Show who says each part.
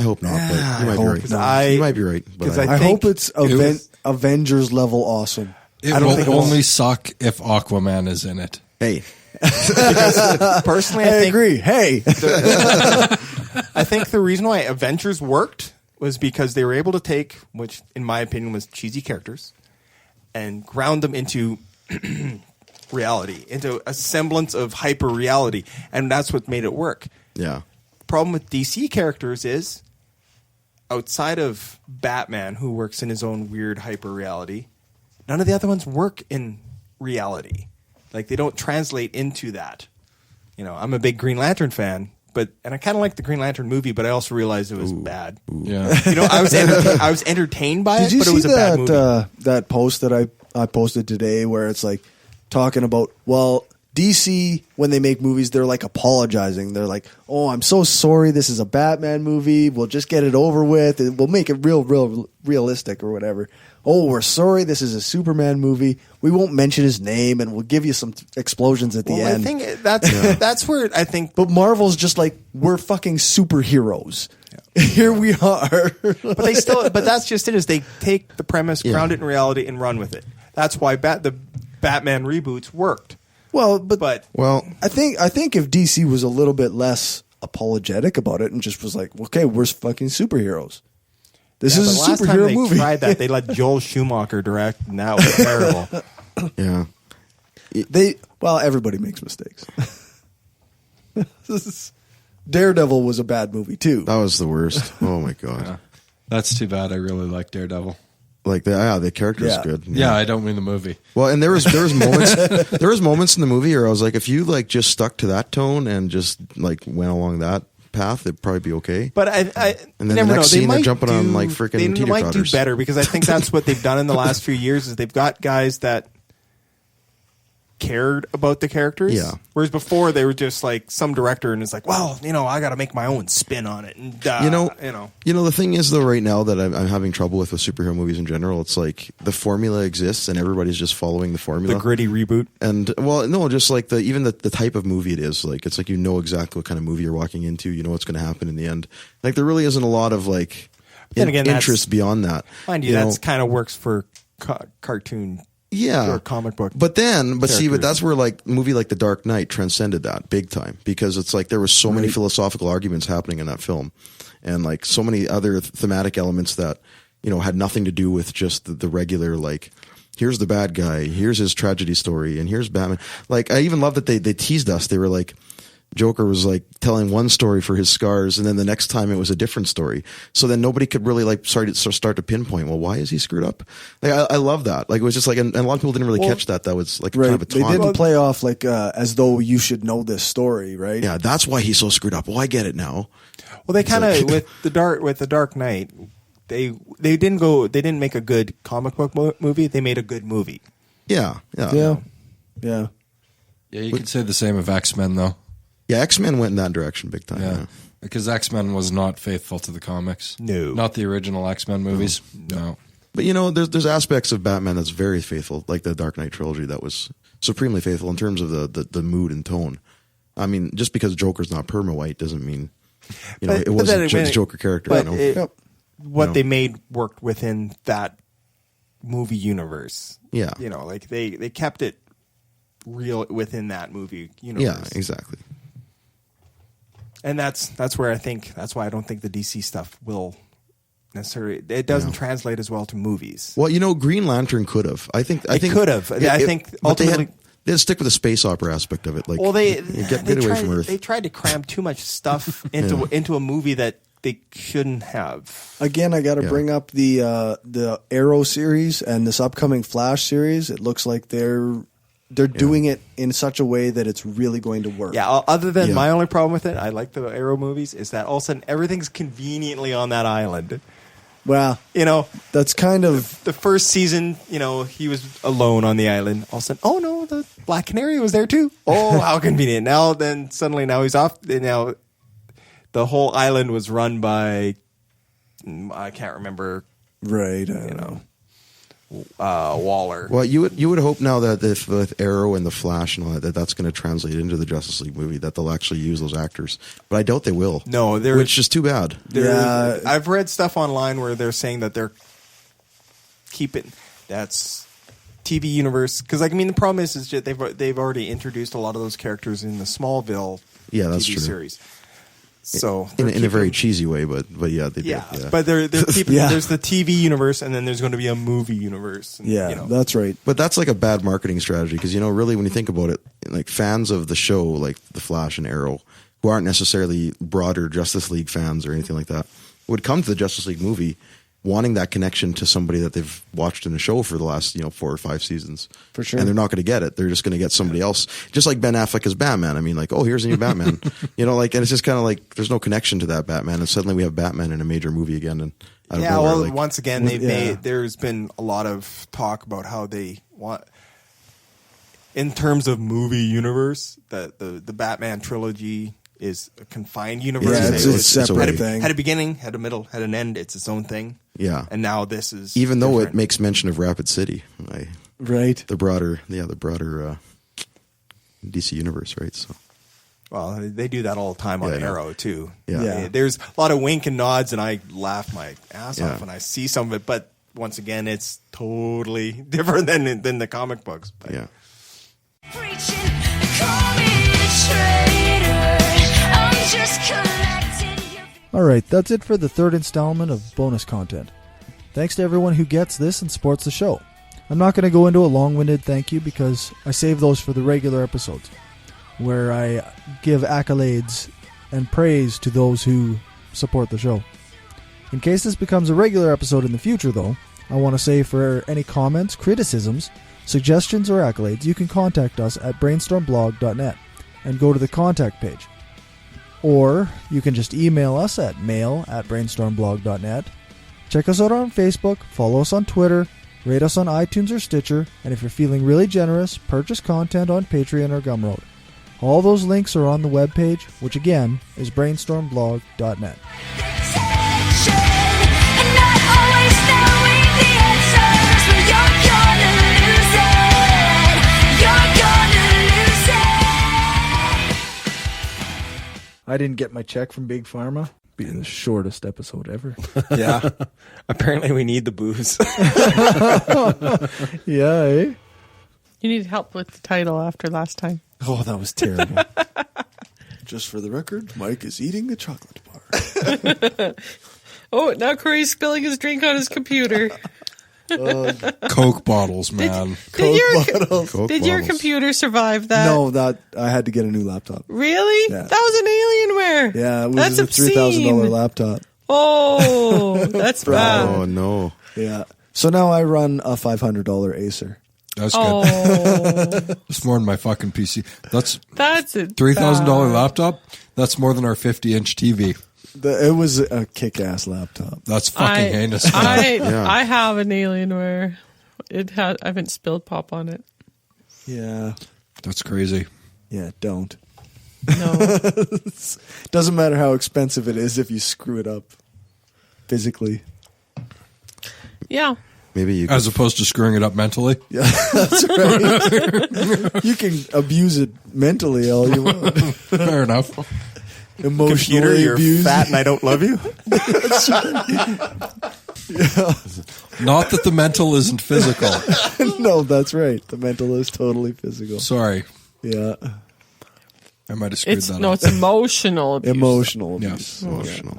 Speaker 1: hope not, but you might be right. You might be right. But
Speaker 2: I hope it's Avengers level awesome.
Speaker 3: I don't think only suck if Aquaman is in it.
Speaker 1: Hey.
Speaker 4: Personally,
Speaker 2: I agree. Hey.
Speaker 4: I think the reason why Avengers worked was because they were able to take, which in my opinion was cheesy characters, and ground them into reality, into a semblance of hyper reality, and that's what made it work.
Speaker 1: Yeah.
Speaker 4: Problem with DC characters is, outside of Batman, who works in his own weird hyper reality, none of the other ones work in reality. Like, they don't translate into that. You know, I'm a big Green Lantern fan, and I kind of like the Green Lantern movie, but I also realized it was bad.
Speaker 3: Yeah.
Speaker 4: You know, I was entertained by it, but it was a bad movie.
Speaker 2: That post that I posted today where it's like talking about, well, DC, when they make movies, they're like apologizing. They're like, oh, I'm so sorry. This is a Batman movie. We'll just get it over with. We'll make it real realistic or whatever. Oh, we're sorry. This is a Superman movie. We won't mention his name, and we'll give you some explosions at the end.
Speaker 4: I think that's where I think.
Speaker 2: But Marvel's just like, we're fucking superheroes. Yeah. Here we are.
Speaker 4: But that's just it. Is they take the premise, ground it in reality, and run with it. That's why the Batman reboots worked.
Speaker 2: Well, I think if DC was a little bit less apologetic about it and just was like, okay, we're fucking superheroes. This is a superhero movie.
Speaker 4: They tried that. They let Joel Schumacher direct, and that was terrible.
Speaker 2: Yeah. Everybody makes mistakes. Daredevil was a bad movie too.
Speaker 1: That was the worst. Oh my god.
Speaker 3: Yeah. That's too bad. I really like Daredevil.
Speaker 1: Like the character is good.
Speaker 3: Yeah, I don't mean the movie.
Speaker 1: Well, and there was moments in the movie where I was like, if you like just stuck to that tone and just like went along that path, it'd probably be okay.
Speaker 4: But
Speaker 1: and then the next scene they're jumping on like freaking teeter-totters.
Speaker 4: They might do better because I think that's what they've done in the last few years is they've got guys that cared about the characters.
Speaker 1: Yeah.
Speaker 4: Whereas before they were just like some director and it's like, well, you know, I got to make my own spin on it. And
Speaker 1: the thing is though, right now that I'm having trouble with superhero movies in general, it's like the formula exists and everybody's just following the formula.
Speaker 4: The gritty reboot.
Speaker 1: And well, no, just like even the type of movie it is. Like it's like you know exactly what kind of movie you're walking into. You know what's going to happen in the end. Like there really isn't a lot of like interest beyond that.
Speaker 4: Mind you, that's kind of works for cartoon.
Speaker 1: Yeah,
Speaker 4: or comic book.
Speaker 1: But that's where like a movie like The Dark Knight transcended that big time because it's like there was so many philosophical arguments happening in that film, and like so many other thematic elements that had nothing to do with just the regular like. Here's the bad guy. Here's his tragedy story, and here's Batman. Like I even love that they teased us. They were like. Joker was like telling one story for his scars, and then the next time it was a different story. So then nobody could really like start to pinpoint. Well, why is he screwed up? Like I love that. Like it was just like, and a lot of people didn't really catch that. That was like kind of a taunt.
Speaker 2: They didn't play off like as though you should know this story, right?
Speaker 1: Yeah, that's why he's so screwed up. Well, I get it now.
Speaker 4: Well, they kind of with the Dark Knight, they didn't make a good comic book movie. They made a good movie.
Speaker 1: Yeah.
Speaker 3: Yeah, you could say the same of X-Men though.
Speaker 1: Yeah, X-Men went in that direction big time.
Speaker 3: Yeah. Because X-Men was not faithful to the comics.
Speaker 4: No.
Speaker 3: Not the original X-Men movies. No.
Speaker 1: But there's aspects of Batman that's very faithful, like the Dark Knight trilogy that was supremely faithful in terms of the mood and tone. I mean, just because Joker's not perma-white doesn't mean it wasn't the Joker character.
Speaker 4: But what they made worked within that movie universe.
Speaker 1: Yeah.
Speaker 4: Like they kept it real within that movie universe.
Speaker 1: Yeah, exactly.
Speaker 4: And that's where that's why I don't think the DC stuff will necessarily. It doesn't translate as well to movies.
Speaker 1: Well, Green Lantern could have. I think
Speaker 4: could have. I think ultimately
Speaker 1: they had to stick with the space opera aspect of it. Like,
Speaker 4: they
Speaker 1: get away from Earth.
Speaker 4: They tried to cram too much stuff into a movie that they shouldn't have.
Speaker 2: Again, I got to bring up the Arrow series and this upcoming Flash series. It looks like they're doing it in such a way that it's really going to work.
Speaker 4: Yeah, other than my only problem with it, I like the Arrow movies, is that all of a sudden everything's conveniently on that island.
Speaker 2: Well, that's kind of...
Speaker 4: The first season, he was alone on the island. All of a sudden, oh no, the Black Canary was there too. Oh, how convenient. Now he's off. Now the whole island was run by... I can't remember.
Speaker 2: Right,
Speaker 4: Waller.
Speaker 1: Well, you would hope now that if with Arrow and the Flash and all that, that's going to translate into the Justice League movie, that they'll actually use those actors. But I doubt they will.
Speaker 4: No,
Speaker 1: which is too bad.
Speaker 2: Yeah.
Speaker 4: I've read stuff online where they're saying that they're keeping that's TV universe, because like, I mean, the problem is that they've already introduced a lot of those characters in the Smallville
Speaker 1: that's
Speaker 4: TV
Speaker 1: true.
Speaker 4: series. So
Speaker 1: in a very cheesy way, but yeah, they
Speaker 4: yeah,
Speaker 1: did. Yeah.
Speaker 4: but they're keeping
Speaker 2: Yeah.
Speaker 4: there's the TV universe, and then there's going to be a movie universe. And,
Speaker 2: Yeah,
Speaker 4: you know.
Speaker 2: that's right.
Speaker 1: But that's like a bad marketing strategy because, really, when you think about it, like fans of the show, like The Flash and Arrow, who aren't necessarily broader Justice League fans or anything like that, would come to the Justice League movie wanting that connection to somebody that they've watched in a show for the last 4 or 5 seasons.
Speaker 2: For sure.
Speaker 1: And they're not going to get it. They're just going to get somebody else. Just like Ben Affleck as Batman. I mean, like, oh, here's a new Batman. And it's just kind of like there's no connection to that Batman, and suddenly we have Batman in a major movie again. And I don't know.
Speaker 4: Well, once again, there's been a lot of talk about how they want, in terms of movie universe, that the Batman trilogy is a confined universe.
Speaker 2: Yeah, it's a separate
Speaker 1: had
Speaker 2: thing.
Speaker 4: Had a beginning, had a middle, had an end. It's its own thing.
Speaker 1: Yeah.
Speaker 4: And now this is
Speaker 1: even though it
Speaker 4: different.
Speaker 1: makes mention of Rapid City,
Speaker 2: Right.
Speaker 1: the broader DC universe, right? So
Speaker 4: Well, they do that all the time on
Speaker 1: Yeah, I know.
Speaker 4: Arrow too.
Speaker 1: Yeah.
Speaker 4: There's a lot of wink and nods, and I laugh my ass
Speaker 1: Yeah.
Speaker 4: off when I see some of it. But once again, it's totally different than the comic books. But
Speaker 1: yeah.
Speaker 5: Preaching, call me a traitor. I'm just collecting your.
Speaker 6: Alright, that's it for the third installment of bonus content. Thanks to everyone who gets this and supports the show. I'm not going to go into a long-winded thank you because I save those for the regular episodes, where I give accolades and praise to those who support the show. In case this becomes a regular episode in the future, though, I want to say for any comments, criticisms, suggestions, or accolades, you can contact us at brainstormblog.net and go to the contact page. Or you can just email us at mail@brainstormblog.net. Check us out on Facebook, follow us on Twitter, rate us on iTunes or Stitcher, and if you're feeling really generous, purchase content on Patreon or Gumroad. All those links are on the webpage, which again is brainstormblog.net.
Speaker 5: Attention, and not always knowing the answers, but you're gonna lose it. You're gonna lose it.
Speaker 6: I didn't get my check from Big Pharma. Be the shortest episode ever.
Speaker 4: yeah, apparently we need the booze.
Speaker 6: Yeah, eh?
Speaker 7: You need help with the title after last time.
Speaker 2: Oh, that was terrible. Just for the record, Mike is eating a chocolate bar.
Speaker 7: Oh, now Corey's spilling his drink on his computer.
Speaker 3: Coke bottles, man.
Speaker 7: Did your
Speaker 1: Coke
Speaker 7: did your
Speaker 1: bottles.
Speaker 7: computer survive that?
Speaker 2: No, that I had to get a new laptop.
Speaker 7: Really?
Speaker 2: Yeah.
Speaker 7: That was an Alienware.
Speaker 2: Yeah, it was
Speaker 7: That's
Speaker 2: a $3,000
Speaker 7: obscene.
Speaker 2: laptop.
Speaker 7: Oh, that's bad.
Speaker 1: Oh no.
Speaker 2: Yeah. So now I run a $500 Acer.
Speaker 3: That's good.
Speaker 7: Oh,
Speaker 3: It's more than my fucking PC. That's
Speaker 7: that's it.
Speaker 3: $3,000
Speaker 7: bad.
Speaker 3: laptop. That's more than our 50-inch TV.
Speaker 2: It was a kick-ass laptop.
Speaker 3: That's fucking heinous. man.
Speaker 7: I have an Alienware. I haven't spilled pop on it.
Speaker 2: Yeah.
Speaker 3: That's crazy.
Speaker 2: Yeah, don't.
Speaker 7: No.
Speaker 2: Doesn't matter how expensive it is if you screw it up physically.
Speaker 7: Yeah.
Speaker 1: Maybe you.
Speaker 3: As opposed to screwing it up mentally.
Speaker 2: Yeah, that's right. You can abuse it mentally all you want.
Speaker 3: Fair enough.
Speaker 2: Emotionally
Speaker 4: Computer, you're
Speaker 2: abuse.
Speaker 4: fat and I don't love you.
Speaker 3: Not that the mental isn't physical.
Speaker 2: No, that's right. The mental is totally physical.
Speaker 3: Sorry.
Speaker 2: Yeah.
Speaker 3: I might have screwed
Speaker 7: It's
Speaker 3: that
Speaker 7: no,
Speaker 3: up.
Speaker 7: it's emotional abuse.
Speaker 2: Emotional
Speaker 3: Yeah.
Speaker 2: abuse.
Speaker 1: Emotional.